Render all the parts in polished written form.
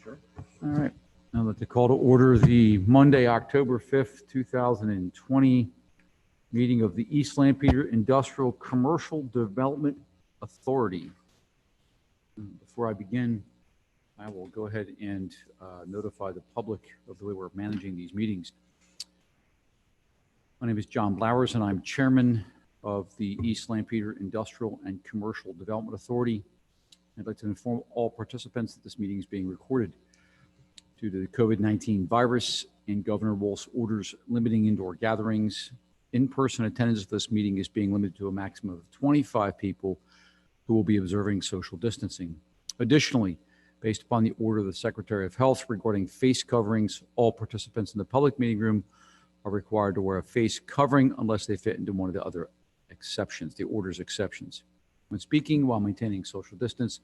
Sure. All right. Now let the call to order the Monday, October 5th, 2020 meeting of the East Lampeter Industrial Commercial Development Authority. Before I begin, I will go ahead and notify the public of the way we're managing these meetings. My name is John Blowers, and I'm chairman of the East Lampeter Industrial and Commercial Development Authority. I'd like to inform all participants that this meeting is being recorded. Due to the COVID-19 virus and Governor Wolf's orders limiting indoor gatherings, in-person attendance at this meeting is being limited to a maximum of 25 people who will be observing social distancing. Additionally, based upon the order of the Secretary of Health regarding face coverings, all participants in the public meeting room are required to wear a face covering unless they fit into one of the other exceptions, the order's exceptions. When speaking while maintaining social distance,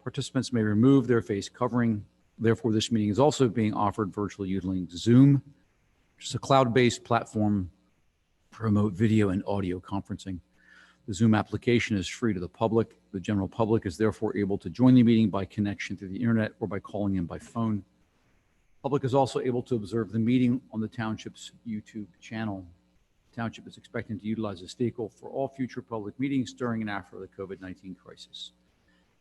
participants may remove their face covering. Therefore, this meeting is also being offered virtually utilizing Zoom, which is a cloud-based platform for remote video and audio conferencing. The Zoom application is free to the public. The general public is therefore able to join the meeting by connection through the internet or by calling in by phone. The public is also able to observe the meeting on the Township's YouTube channel. The Township is expecting to utilize this vehicle for all future public meetings during and after the COVID-19 crisis.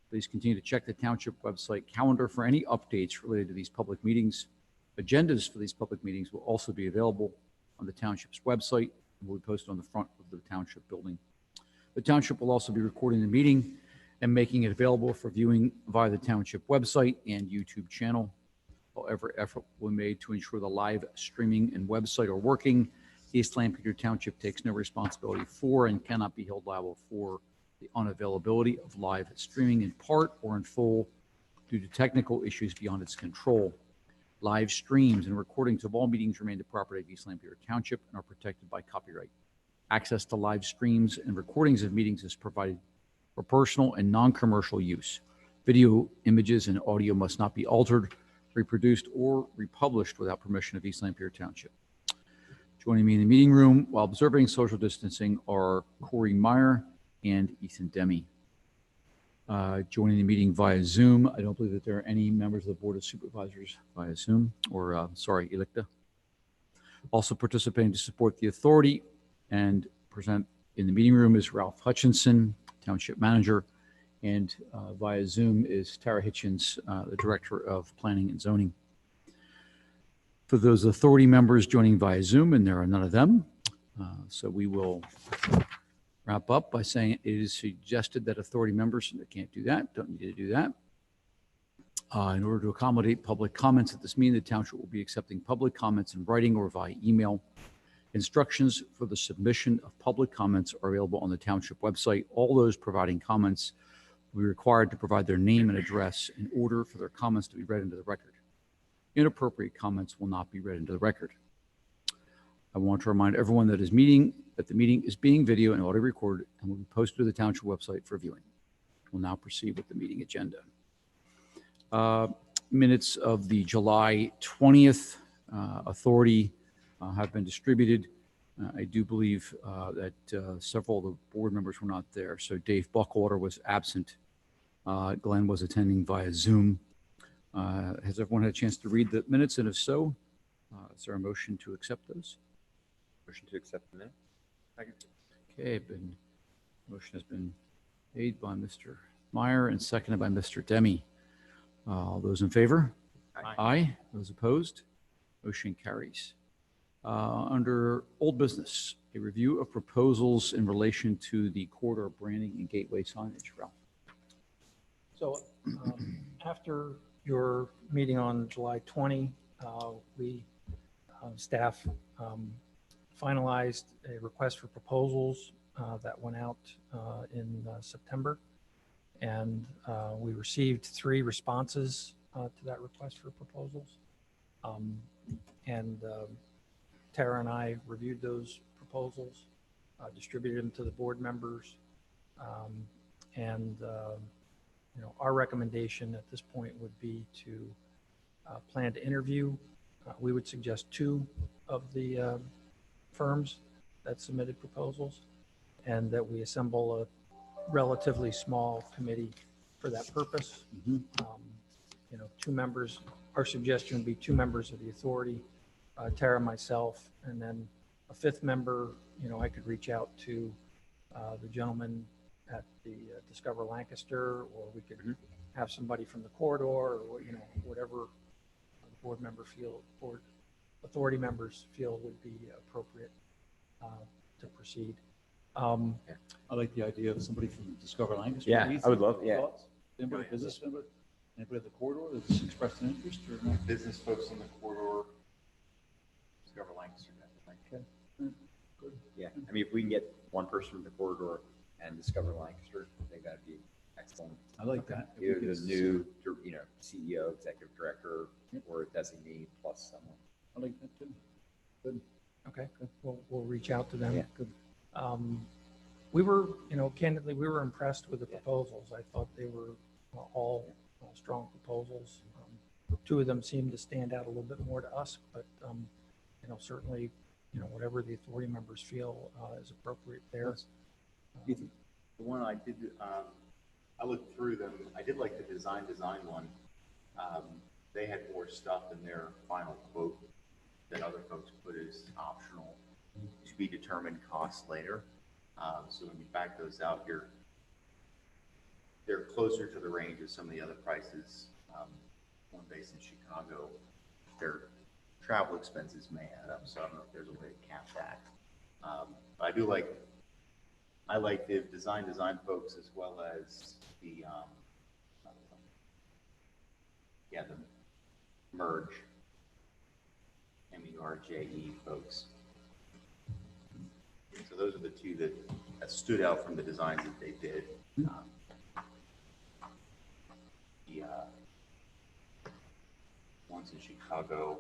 Please continue to check the Township website calendar for any updates related to these public meetings. Agendas for these public meetings will also be available on the Township's website and will be posted on the front of the Township building. The Township will also be recording the meeting and making it available for viewing via the Township website and YouTube channel. However, effort will be made to ensure the live streaming and website are working. East Lampeter Township takes no responsibility for and cannot be held liable for the unavailability of live streaming in part or in full due to technical issues beyond its control. Live streams and recordings of all meetings remain the property of East Lampeter Township and are protected by copyright. Access to live streams and recordings of meetings is provided for personal and non-commercial use. Video, images, and audio must not be altered, reproduced, or republished without permission of East Lampeter Township. Joining me in the meeting room while observing social distancing are Corey Meyer and Ethan Demi. Joining the meeting via Zoom, I don't believe that there are any members of the Board of Supervisors via Zoom or, ICDA. Also participating to support the authority and present in the meeting room is Ralph Hutchinson, Township Manager, and via Zoom is Tara Hitchens, the Director of Planning and Zoning. For those authority members joining via Zoom, and there are none of them, so we will wrap up by saying it is suggested that authority members that can't do that, don't need to do that. In order to accommodate public comments at this meeting, the Township will be accepting public comments in writing or via email. Instructions for the submission of public comments are available on the Township website. All those providing comments will be required to provide their name and address in order for their comments to be read into the record. Inappropriate comments will not be read into the record. I want to remind everyone that the meeting is being video and audio recorded and will be posted to the Township website for viewing. We'll now proceed with the meeting agenda. Minutes of the July 20th authority have been distributed. I do believe that several of the board members were not there. So Dave Buckwater was absent. Glenn was attending via Zoom. Has everyone had a chance to read the minutes? And if so, is there a motion to accept those? Motion to accept the minute. Second. Okay, motion has been made by Mr. Meyer and seconded by Mr. Demi. All those in favor? Aye. Aye. Those opposed? Motion carries. Under old business, a review of proposals in relation to the corridor branding and gateway signage. Ralph. So after your meeting on July 20, we, staff, finalized a request for proposals that went out in September. And we received 3 responses to that request for proposals. Tara and I reviewed those proposals, distributed them to the board members. Our recommendation at this point would be to plan to interview. We would suggest 2 of the firms that submitted proposals, and that we assemble a relatively small committee for that purpose. 2 members. Our suggestion would be 2 members of the authority, Tara, myself, and then a 5th member. I could reach out to the gentleman at the Discover Lancaster, or we could have somebody from the corridor, or whatever the board authority members feel would be appropriate to proceed. I like the idea of somebody from Discover Lancaster. Yeah, I would love, yeah. Thoughts? Anybody, business member, anybody at the corridor that's expressed an interest or not? Business folks in the corridor, Discover Lancaster, definitely. Okay. Good. Yeah, I mean, if we can get one person from the corridor and Discover Lancaster, I think that'd be excellent. I like that. If we Either could the new, CEO, executive director, or a designee plus someone. I like that too. Good. Okay, we'll reach out to them. Yeah. Good. We were, candidly, we were impressed with the proposals. I thought they were all strong proposals. 2 of them seemed to stand out a little bit more to us, but, certainly, whatever the authority members feel is appropriate there. The one I did, I looked through them. I did like the design one. They had more stuff in their final quote that other folks put as optional to be determined costs later. So when you back those out, they're closer to the range of some of the other prices. One based in Chicago, their travel expenses may add up, so I don't know if there's a way to cap that. But I like the design folks as well as the merge, MERJE folks. So those are the 2 that stood out from the designs that they did. The ones in Chicago,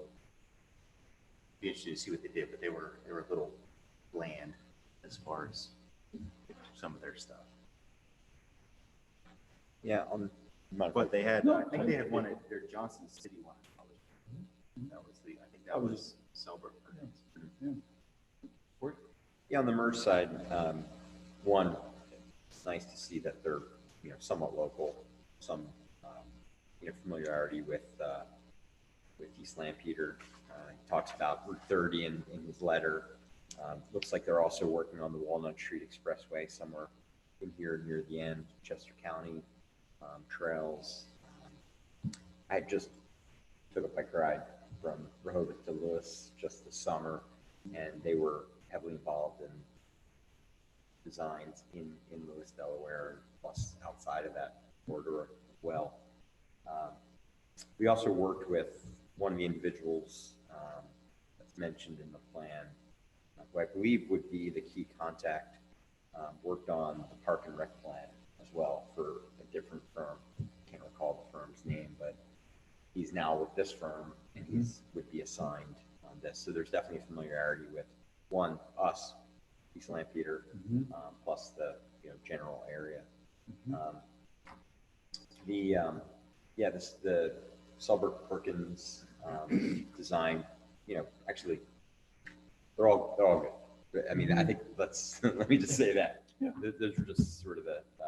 be interested to see what they did, but they were a little bland as far as some of their stuff. Yeah, But they had, No, I think they had one at their Johnson City one. That was I think that was Selbert. Yeah, on the merge side, one, it's nice to see that they're, somewhat local, some, familiarity with East Lampeter. He talks about Route 30 in his letter. Looks like they're also working on the Walnut Street Expressway somewhere in here near the end, Chester County trails. I just took a bike ride from Rehoboth to Lewis just this summer, and they were heavily involved in designs in Lewis, Delaware, plus outside of that corridor as well. We also worked with one of the individuals that's mentioned in the plan, who I believe would be the key contact, worked on the Park and Rec plan as well for a different firm. Can't recall the firm's name, but he's now with this firm, and would be assigned on this. So there's definitely familiarity with us, East Lampeter, plus the general area. The Selbert Perkins design, actually, they're all good. I mean, I think let me just say that. Yeah. Those are just sort of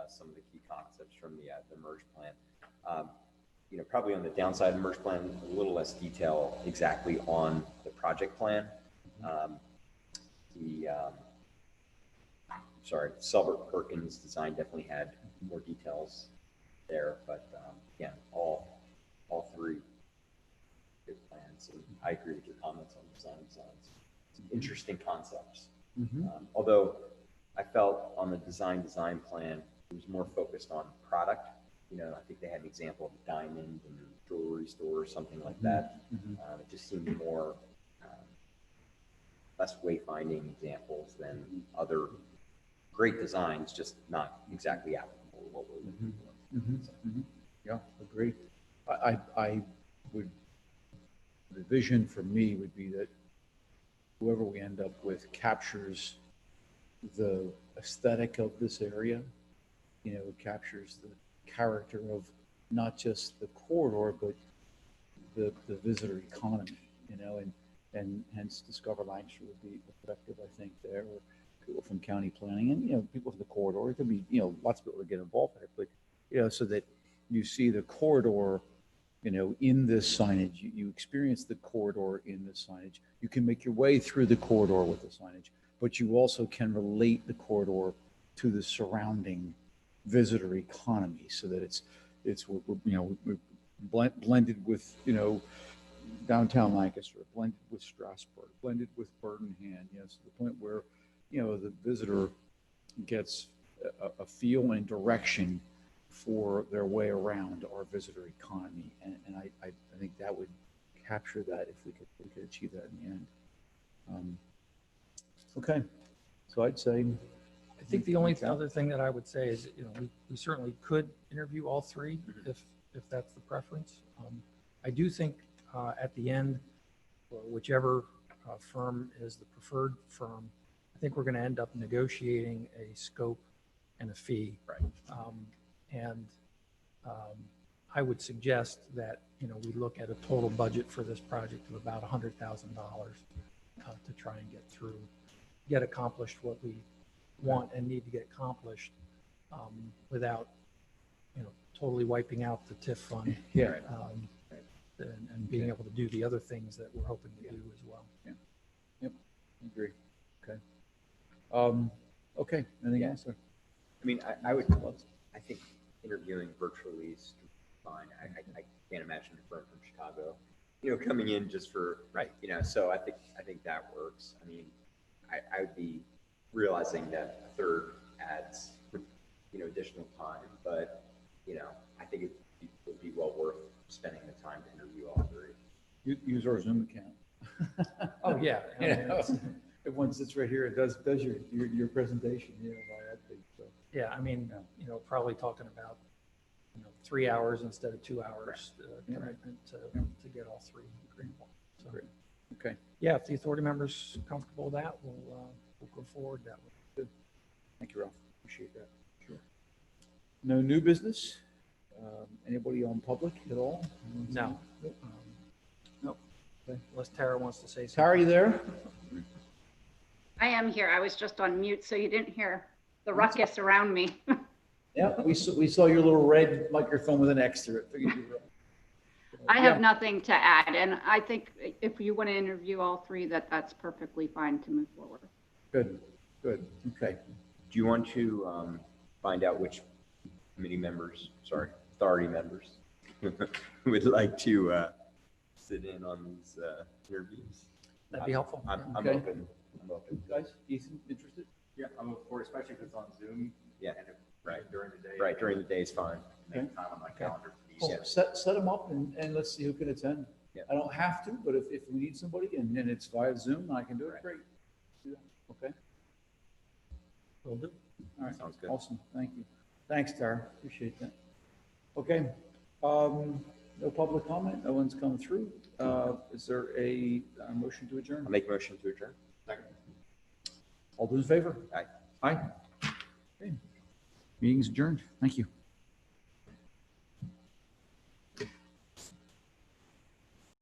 some of the key concepts from the merge plan. Probably on the downside of the merge plan, a little less detail exactly on the project plan. Selbert Perkins design definitely had more details there, but again, all 3 good plans. And I agree with your comments on design designs. Some interesting concepts. Although I felt on the design plan, it was more focused on product. I think they had an example of a diamond and jewelry store or something like that. It just seemed more less wayfinding examples than other great designs, just not exactly applicable to what we're looking for. Yeah, agreed. I would, the vision for me would be that whoever we end up with captures the aesthetic of this area, captures the character of not just the corridor, but the visitor economy, and hence Discover Lancaster would be effective, I think, there, or people from county planning and, people from the corridor. It could be, lots of people that get involved there, but, so that you see the corridor in this signage. You experience the corridor in the signage. You can make your way through the corridor with the signage, but you also can relate the corridor to the surrounding visitor economy so that it's blended with, downtown Lancaster, blended with Strasbourg, blended with Birmingham, to the point where, the visitor gets a feel and direction for their way around our visitor economy. And I think that would capture that if we could achieve that in the end. Okay, so I'd say. I think the only other thing that I would say is, we certainly could interview all three if that's the preference. I do think at the end, whichever firm is the preferred firm, I think we're going to end up negotiating a scope and a fee. Right. I would suggest that, we look at a total budget for this project of about $100,000 to try and get accomplished what we want and need to get accomplished without, totally wiping out the TIF fund. Yeah. And being able to do the other things that we're hoping to do as well. Yeah. Yep. I agree. Okay. Okay. Anything else? Or? I mean, I think interviewing virtually is fine. I can't imagine a firm from Chicago, coming in just for, so I think that works. I mean, I would be realizing that a third adds, additional time, but, I think it would be well worth spending the time to interview all three. Use our Zoom account. Oh, yeah. If one sits right here, it does your presentation, by that thing. So. Yeah, I mean, probably talking about, 3 hours instead of 2 hours commitment to get all three. So, great. Okay. Yeah, if the authority member's comfortable with that, we'll go forward that way. Good. Thank you, Ralph. Appreciate that. Sure. No new business? Anybody on public at all? No. No. Okay. Unless Tara wants to say something. Tara, you there? I am here. I was just on mute, so you didn't hear the ruckus around me. Yeah, we saw your little red microphone with an X through it. Figured you were. I have nothing to add, and I think if you want to interview all three, that's perfectly fine to move forward. Good. Okay. Do you want to find out which authority members would like to sit in on these interviews? That'd be helpful. I'm Okay. open. Guys, Ethan, interested? Yeah, I'm up for it, especially if it's on Zoom. Yeah. And if Right. during the day. Right, during the day is fine. Make time on my calendar for these. Well, set them up and let's see who can attend. Yeah. I don't have to, but if we need somebody and it's via Zoom, I can do it. Right. Great. Do that. Okay. Will do. All right. Sounds good. Awesome. Thank you. Thanks, Tara. Appreciate that. Okay. No public comment. No one's come through. Is there a motion to adjourn? I'll make a motion to adjourn. Second. All those in favor? Aye. Aye. Okay. Meeting's adjourned. Thank you.